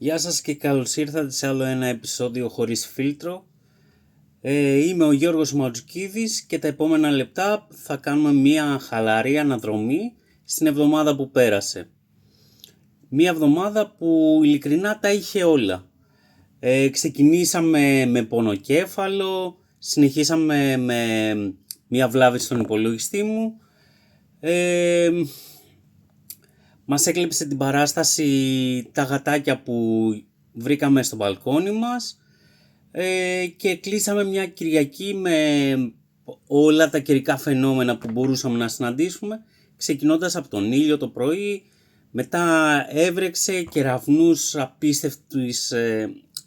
Γεια σας και καλώς ήρθατε σε άλλο ένα επεισόδιο χωρίς φίλτρο. Είμαι ο Γιώργος Ματζουκίδης και τα επόμενα λεπτά θα κάνουμε μια χαλαρή αναδρομή στην εβδομάδα που πέρασε. Μια εβδομάδα που ειλικρινά τα είχε όλα. Ξεκινήσαμε με πονοκέφαλο, συνεχίσαμε με μια βλάβη στον υπολογιστή μου. Μας έκλεψε την παράσταση τα γατάκια που βρήκαμε στο μπαλκόνι μας και κλείσαμε μια Κυριακή με όλα τα καιρικά φαινόμενα που μπορούσαμε να συναντήσουμε, ξεκινώντας από τον ήλιο το πρωί, μετά έβρεξε κεραυνούς,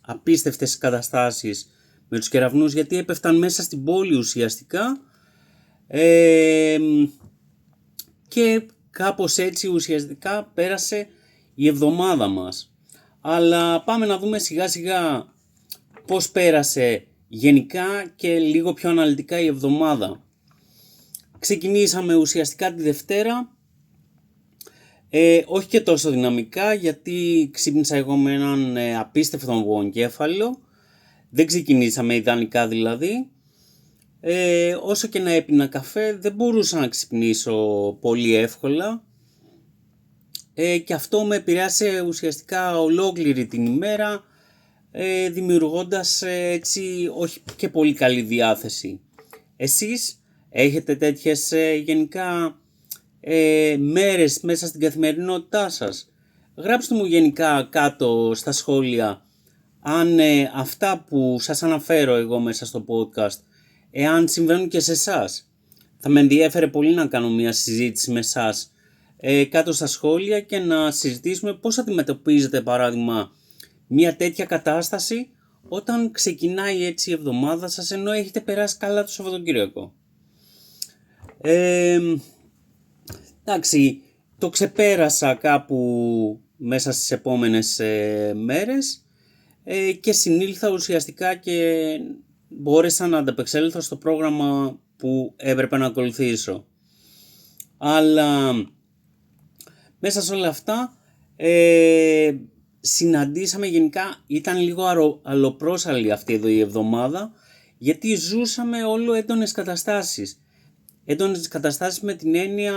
απίστευτες καταστάσεις με τους κεραυνούς, γιατί έπεφταν μέσα στην πόλη ουσιαστικά, και κάπως έτσι ουσιαστικά πέρασε η εβδομάδα μας. Αλλά πάμε να δούμε σιγά σιγά πώς πέρασε γενικά και λίγο πιο αναλυτικά η εβδομάδα. Ξεκινήσαμε ουσιαστικά τη Δευτέρα, όχι και τόσο δυναμικά, γιατί ξύπνησα εγώ με έναν απίστευτο πονοκέφαλο. Δεν ξεκινήσαμε ιδανικά δηλαδή. Όσο και να έπινα καφέ δεν μπορούσα να ξυπνήσω πολύ εύκολα, και αυτό με επηρέασε ουσιαστικά ολόκληρη την ημέρα, δημιουργώντας έτσι όχι και πολύ καλή διάθεση. Εσείς έχετε τέτοιες γενικά μέρες μέσα στην καθημερινότητά σας? Γράψτε μου γενικά κάτω στα σχόλια αν αυτά που σας αναφέρω εγώ μέσα στο podcast, εάν συμβαίνουν και σε εσάς. Θα με ενδιέφερε πολύ να κάνω μια συζήτηση με εσάς κάτω στα σχόλια και να συζητήσουμε πώς αντιμετωπίζετε παράδειγμα μια τέτοια κατάσταση όταν ξεκινάει έτσι η εβδομάδα σας, ενώ έχετε περάσει καλά το Σαββατοκύριακο. Εντάξει, το ξεπέρασα κάπου μέσα στις επόμενες μέρες και συνήλθα ουσιαστικά και μπόρεσα να ανταπεξέλθω στο πρόγραμμα που έπρεπε να ακολουθήσω. Αλλά μέσα σε όλα αυτά συναντήσαμε γενικά, ήταν λίγο αλλοπρόσαλη αυτή εδώ η εβδομάδα, γιατί ζούσαμε όλο έντονες καταστάσεις. Έντονες καταστάσεις με την έννοια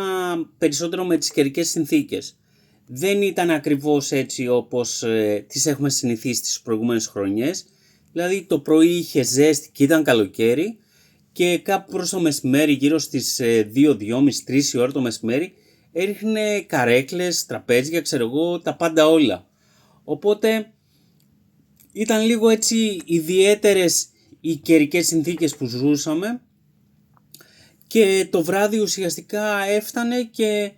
περισσότερο με τις καιρικές συνθήκες. Δεν ήταν ακριβώς έτσι όπως τις έχουμε συνηθίσει τις προηγούμενες χρονιές. Δηλαδή το πρωί είχε ζέστη και ήταν καλοκαίρι, και κάπου προς το μεσημέρι, γύρω στις 2-2.30-3 η ώρα το μεσημέρι, έριχνε καρέκλες, τραπέζια, ξέρω εγώ, τα πάντα όλα. Οπότε ήταν λίγο έτσι ιδιαίτερες οι καιρικές συνθήκες που ζούσαμε, και το βράδυ ουσιαστικά έφτανε και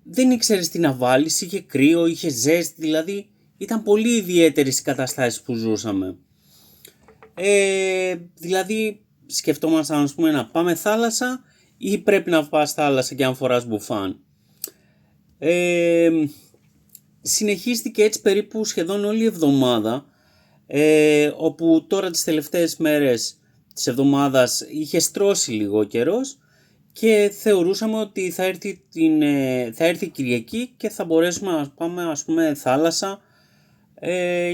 δεν ήξερες τι να βάλεις, είχε κρύο, είχε ζέστη, δηλαδή ήταν πολύ ιδιαίτερες οι καταστάσεις που ζούσαμε. Δηλαδή σκεφτόμασταν, ας πούμε, να πάμε θάλασσα ή πρέπει να πας θάλασσα και να φοράς μπουφάν. Συνεχίστηκε έτσι περίπου σχεδόν όλη η εβδομάδα, όπου τώρα τις τελευταίες μέρες της εβδομάδας είχε στρώσει λίγο ο καιρός και θεωρούσαμε ότι θα έρθει η Κυριακή και θα μπορέσουμε να πάμε, ας πούμε, θάλασσα,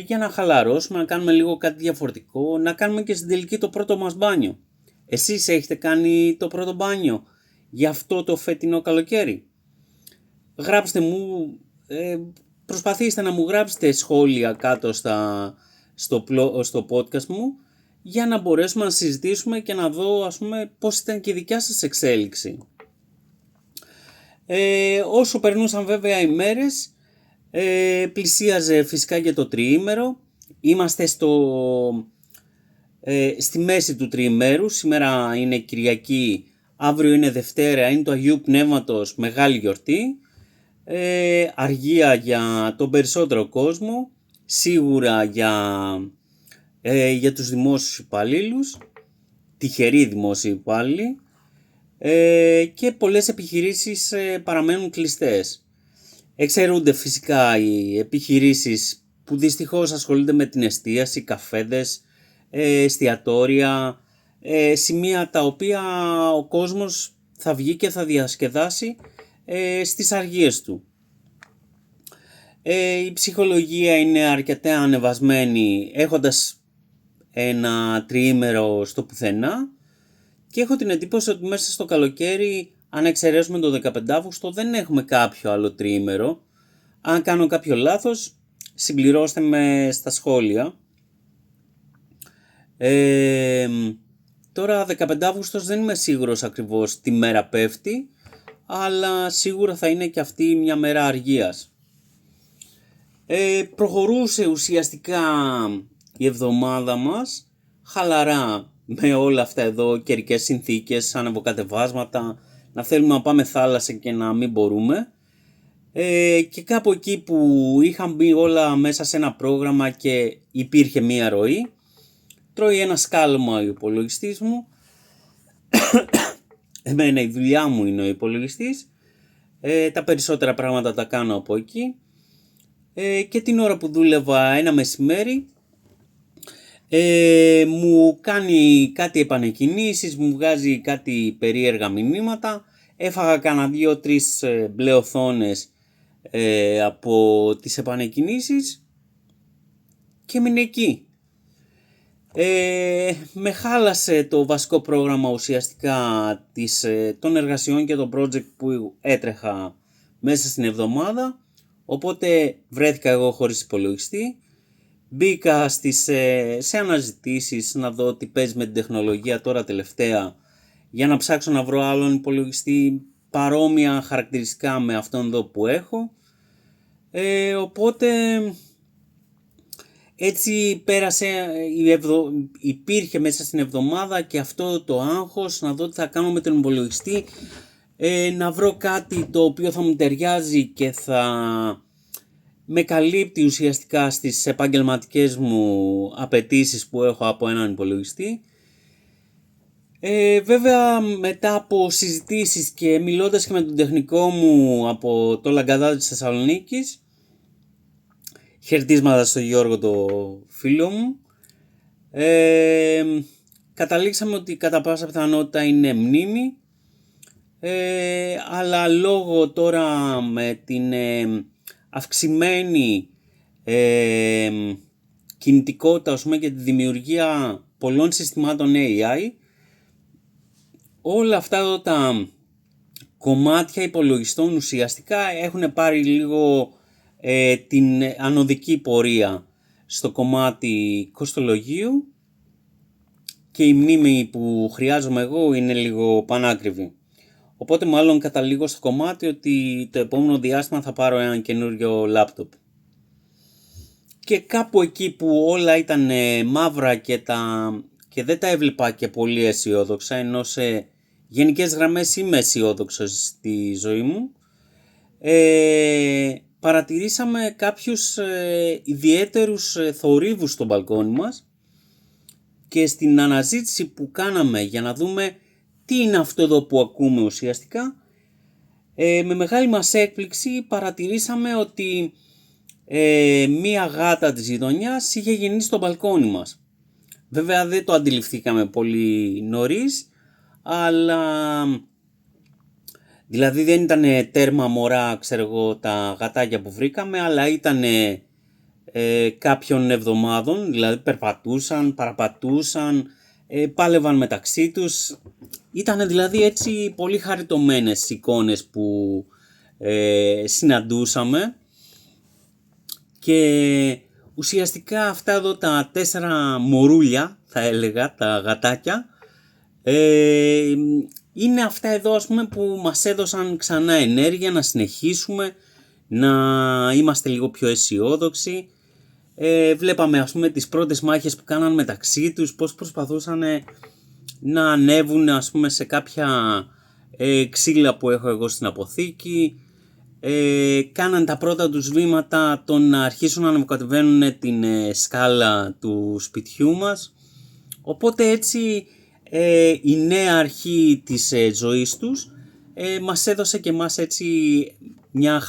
για να χαλαρώσουμε, να κάνουμε λίγο κάτι διαφορετικό, να κάνουμε και στην τελική το πρώτο μας μπάνιο. Εσείς έχετε κάνει το πρώτο μπάνιο για αυτό το φετινό καλοκαίρι? Γράψτε μου, προσπαθήστε να μου γράψετε σχόλια κάτω στο podcast μου, για να μπορέσουμε να συζητήσουμε και να δω, ας πούμε, πώς ήταν και η δικιά σας εξέλιξη. Όσο περνούσαν βέβαια οι μέρες, πλησίαζε φυσικά και το τριήμερο. Είμαστε στη μέση του τριημέρου. Σήμερα είναι Κυριακή, αύριο είναι Δευτέρα, είναι το Αγίου Πνεύματος, μεγάλη γιορτή. Αργία για τον περισσότερο κόσμο, σίγουρα για τους δημόσιους υπαλλήλους, τυχεροί δημόσιοι υπάλληλοι, και πολλές επιχειρήσεις παραμένουν κλειστές. Εξαιρούνται φυσικά οι επιχειρήσεις που δυστυχώς ασχολούνται με την εστίαση, καφέδες, εστιατόρια, σημεία τα οποία ο κόσμος θα βγει και θα διασκεδάσει στις αργίες του. Η ψυχολογία είναι αρκετά ανεβασμένη, έχοντας ένα τριήμερο στο πουθενά, και έχω την εντύπωση ότι μέσα στο καλοκαίρι, αν εξαιρέσουμε το 15 Αύγουστο, δεν έχουμε κάποιο άλλο τριήμερο. Αν κάνω κάποιο λάθος, συμπληρώστε με στα σχόλια. Τώρα 15 Αύγουστος δεν είμαι σίγουρος ακριβώς τι μέρα πέφτει, αλλά σίγουρα θα είναι και αυτή μια μέρα αργίας. Προχωρούσε ουσιαστικά η εβδομάδα μας χαλαρά, με όλα αυτά εδώ καιρικές συνθήκες, ανεβοκατεβάσματα, να θέλουμε να πάμε θάλασσα και να μην μπορούμε. Και κάπου εκεί που είχαν μπει όλα μέσα σε ένα πρόγραμμα και υπήρχε μία ροή, τρώει ένα σκάλωμα ο υπολογιστής μου. Εμένα η δουλειά μου είναι ο υπολογιστής, τα περισσότερα πράγματα τα κάνω από εκεί, και την ώρα που δούλευα ένα μεσημέρι μου κάνει κάτι επανεκκινήσεις, μου βγάζει κάτι περίεργα μηνύματα. Έφαγα κανένα 2-3 μπλε οθόνες από τις επανεκκινήσεις και έμεινε εκεί. Με χάλασε το βασικό πρόγραμμα ουσιαστικά των εργασιών και των project που έτρεχα μέσα στην εβδομάδα, οπότε βρέθηκα εγώ χωρίς υπολογιστή. Μπήκα σε αναζητήσεις να δω τι παίζει με την τεχνολογία τώρα τελευταία, για να ψάξω να βρω άλλον υπολογιστή παρόμοια χαρακτηριστικά με αυτόν εδώ που έχω. Οπότε έτσι πέρασε, υπήρχε μέσα στην εβδομάδα και αυτό το άγχος να δω τι θα κάνω με τον υπολογιστή, να βρω κάτι το οποίο θα μου ταιριάζει και θα με καλύπτει ουσιαστικά στις επαγγελματικές μου απαιτήσεις που έχω από έναν υπολογιστή. Βέβαια μετά από συζητήσεις και μιλώντας και με τον τεχνικό μου από το Λαγκαδά της Θεσσαλονίκης, χαιρετίσματα στον Γιώργο το φίλο μου, καταλήξαμε ότι κατά πάσα πιθανότητα είναι μνήμη, αλλά λόγω τώρα με την αυξημένη κινητικότητα, ας πούμε, και τη δημιουργία πολλών συστημάτων AI, όλα αυτά εδώ τα κομμάτια υπολογιστών ουσιαστικά έχουν πάρει λίγο την ανωδική πορεία στο κομμάτι κοστολογίου και η μνήμη που χρειάζομαι εγώ είναι λίγο πανάκριβη. Οπότε μάλλον καταλήγω στο κομμάτι ότι το επόμενο διάστημα θα πάρω έναν καινούριο λάπτοπ. Και κάπου εκεί που όλα ήταν μαύρα και δεν τα έβλεπα και πολύ αισιόδοξα, ενώ σε γενικές γραμμές είμαι αισιόδοξος στη ζωή μου, παρατηρήσαμε κάποιους ιδιαίτερους θορύβους στο μπαλκόνι μας, και στην αναζήτηση που κάναμε για να δούμε τι είναι αυτό εδώ που ακούμε ουσιαστικά, με μεγάλη μας έκπληξη παρατηρήσαμε ότι μία γάτα της γειτονιάς είχε γεννήσει στο μπαλκόνι μας. Βέβαια δεν το αντιληφθήκαμε πολύ νωρίς, αλλά δηλαδή δεν ήταν τέρμα μωρά, ξέρω εγώ, τα γατάκια που βρήκαμε, αλλά ήταν κάποιων εβδομάδων, δηλαδή περπατούσαν, παραπατούσαν, πάλευαν μεταξύ τους. Ήταν δηλαδή έτσι πολύ χαριτωμένες εικόνες που συναντούσαμε, και ουσιαστικά αυτά εδώ τα 4 μωρούλια, θα έλεγα, τα γατάκια, είναι αυτά εδώ, ας πούμε, που μας έδωσαν ξανά ενέργεια να συνεχίσουμε, να είμαστε λίγο πιο αισιόδοξοι. Βλέπαμε, ας πούμε, τις πρώτες μάχες που κάναν μεταξύ τους, πώς προσπαθούσαν να ανέβουν, ας πούμε, σε κάποια ξύλα που έχω εγώ στην αποθήκη. Κάναν τα πρώτα τους βήματα το να αρχίσουν να ανεβοκατεβαίνουν την σκάλα του σπιτιού μας. Οπότε έτσι η νέα αρχή της ζωής τους μας έδωσε και μας έτσι μια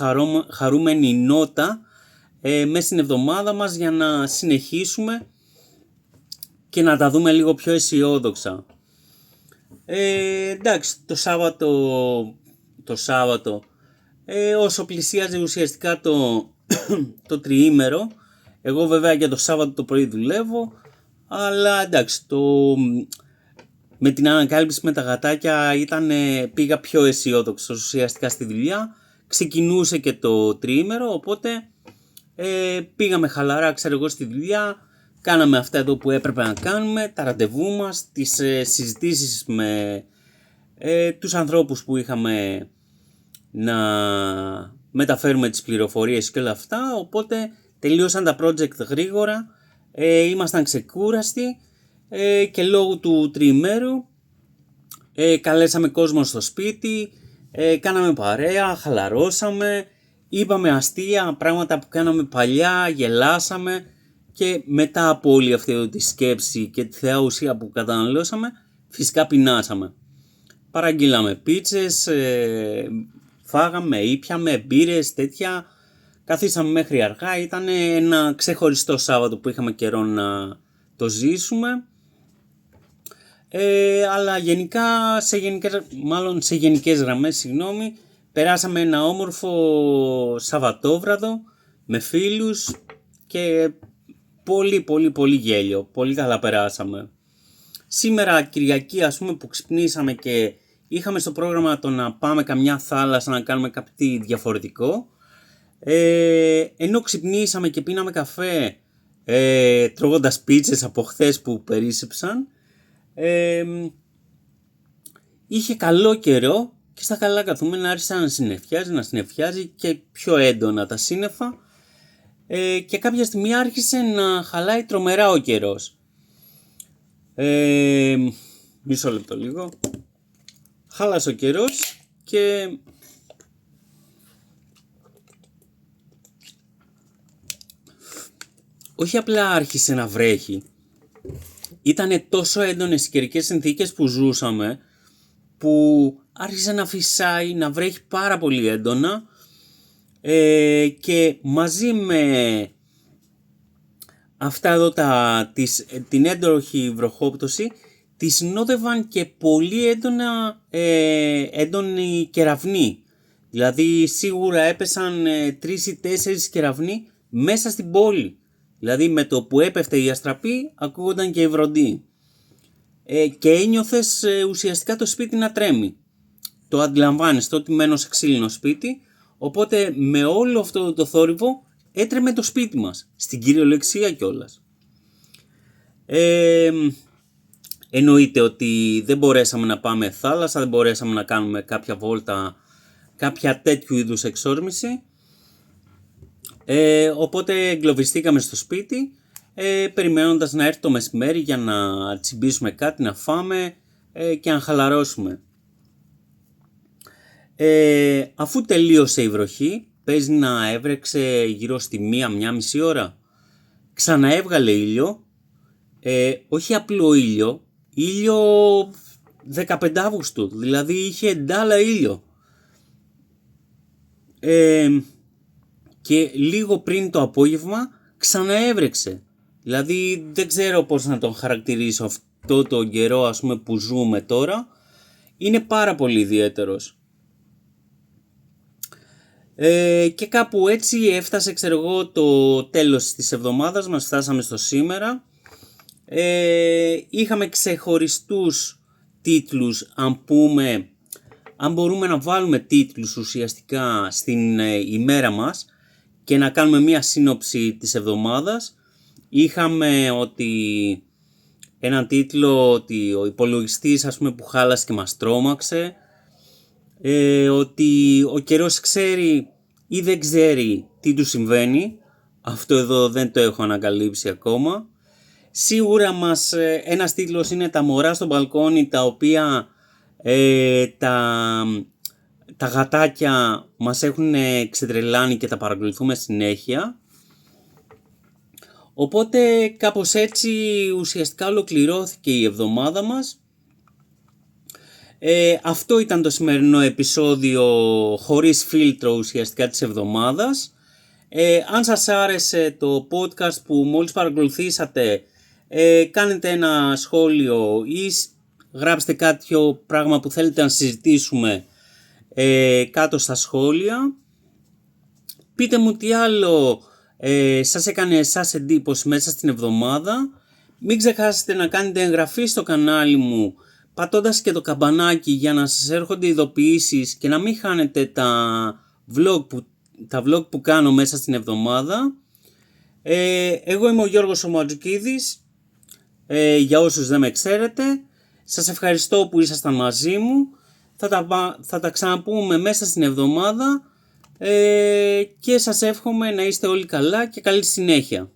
χαρούμενη νότα μέσα στην εβδομάδα μας, για να συνεχίσουμε και να τα δούμε λίγο πιο αισιόδοξα. Εντάξει, το Σάββατο όσο πλησίαζε ουσιαστικά το το τριήμερο. Εγώ βέβαια για το Σάββατο το πρωί δουλεύω, αλλά εντάξει, με την ανακάλυψη με τα γατάκια πήγα πιο αισιόδοξος ουσιαστικά στη δουλειά. Ξεκινούσε και το τριήμερο, οπότε πήγαμε χαλαρά, ξέρω εγώ, στη δουλειά. Κάναμε αυτά εδώ που έπρεπε να κάνουμε, τα ραντεβού μας, τις συζητήσεις με τους ανθρώπους που είχαμε να μεταφέρουμε τις πληροφορίες και όλα αυτά. Οπότε τελείωσαν τα project γρήγορα, ήμασταν ξεκούραστοι και λόγω του τριημέρου καλέσαμε κόσμο στο σπίτι, κάναμε παρέα, χαλαρώσαμε, είπαμε αστεία, πράγματα που κάναμε παλιά, γελάσαμε και μετά από όλη αυτή τη σκέψη και τη θεά ουσία που καταναλώσαμε, φυσικά πεινάσαμε. Παραγγείλαμε πίτσες, φάγαμε, ήπιαμε, μπύρες, τέτοια. Καθίσαμε μέχρι αργά, ήταν ένα ξεχωριστό Σάββατο που είχαμε καιρό να το ζήσουμε. Αλλά γενικά, σε γενικές γραμμές, περάσαμε ένα όμορφο Σαββατόβραδο με φίλους και πολύ γέλιο, πολύ καλά περάσαμε. Σήμερα Κυριακή που ξυπνήσαμε και είχαμε στο πρόγραμμα το να πάμε καμιά θάλασσα να κάνουμε κάτι διαφορετικό. Ενώ ξυπνήσαμε και πίναμε καφέ τρώγοντας πίτσες από χθες που περίσσεψαν, είχε καλό καιρό και στα καλά καθούμενα άρχισε να συννεφιάζει και πιο έντονα τα σύννεφα, και κάποια στιγμή άρχισε να χαλάει τρομερά ο καιρός. Μισό λεπτό λίγο. Χάλασε ο καιρός και όχι απλά άρχισε να βρέχει. Ήτανε τόσο έντονες οι καιρικές συνθήκες που ζούσαμε που άρχισε να φυσάει, να βρέχει πάρα πολύ έντονα, και μαζί με αυτά εδώ την έντονη βροχόπτωση τη συνόδευαν και πολύ έντονοι κεραυνοί. Δηλαδή σίγουρα έπεσαν 3 ή 4 κεραυνοί μέσα στην πόλη. Δηλαδή με το που έπεφτε η αστραπή ακούγονταν και η βροντή. Και ένιωθες ουσιαστικά το σπίτι να τρέμει. Το αντιλαμβάνεσαι ότι μένω σε ξύλινο σπίτι, οπότε με όλο αυτό το θόρυβο έτρεμε το σπίτι μας, στην κυριολεξία κιόλας. Εννοείται ότι δεν μπορέσαμε να πάμε θάλασσα, δεν μπορέσαμε να κάνουμε κάποια βόλτα, κάποια τέτοιου είδους εξόρμηση. Οπότε εγκλωβιστήκαμε στο σπίτι, περιμένοντας να έρθει το μεσημέρι για να τσιμπήσουμε κάτι, να φάμε και να χαλαρώσουμε. Αφού τελείωσε η βροχή, παίζει να έβρεξε γύρω στη 1-1,5 ώρα. Ξαναέβγαλε ήλιο, όχι απλό ήλιο 15 Αύγουστου, δηλαδή είχε ντάλα ήλιο. Και λίγο πριν το απόγευμα ξαναέβρεξε. Δηλαδή δεν ξέρω πώς να τον χαρακτηρίσω αυτό το καιρό που ζούμε τώρα. Είναι πάρα πολύ ιδιαίτερος. Και κάπου έτσι έφτασε το τέλος της εβδομάδας μας, φτάσαμε στο σήμερα. Είχαμε ξεχωριστούς τίτλους, αν μπορούμε να βάλουμε τίτλους ουσιαστικά στην ημέρα μας και να κάνουμε μία σύνοψη της εβδομάδας. Είχαμε έναν τίτλο ότι ο υπολογιστής που χάλασε και μας τρόμαξε, ότι ο καιρός ξέρει ή δεν ξέρει τι του συμβαίνει. Αυτό εδώ δεν το έχω ανακαλύψει ακόμα. Σίγουρα ένας τίτλος είναι τα μωρά στο μπαλκόνι, τα οποία τα γατάκια μας έχουν ξετρελάνει και τα παρακολουθούμε συνέχεια. Οπότε κάπως έτσι ουσιαστικά ολοκληρώθηκε η εβδομάδα μας. Αυτό ήταν το σημερινό επεισόδιο χωρίς φίλτρο ουσιαστικά της εβδομάδας. Αν σας άρεσε το podcast που μόλις παρακολουθήσατε, κάνετε ένα σχόλιο ή γράψτε κάποιο πράγμα που θέλετε να συζητήσουμε κάτω στα σχόλια. Πείτε μου τι άλλο σας έκανε εσάς εντύπωση μέσα στην εβδομάδα. Μην ξεχάσετε να κάνετε εγγραφή στο κανάλι μου πατώντας και το καμπανάκι για να σας έρχονται ειδοποιήσεις και να μην χάνετε τα vlog που κάνω μέσα στην εβδομάδα. Εγώ είμαι ο Γιώργος ο Ματζουκίδης, για όσους δεν με ξέρετε. Σας ευχαριστώ που ήσασταν μαζί μου. Θα τα ξαναπούμε μέσα στην εβδομάδα και σας εύχομαι να είστε όλοι καλά και καλή συνέχεια.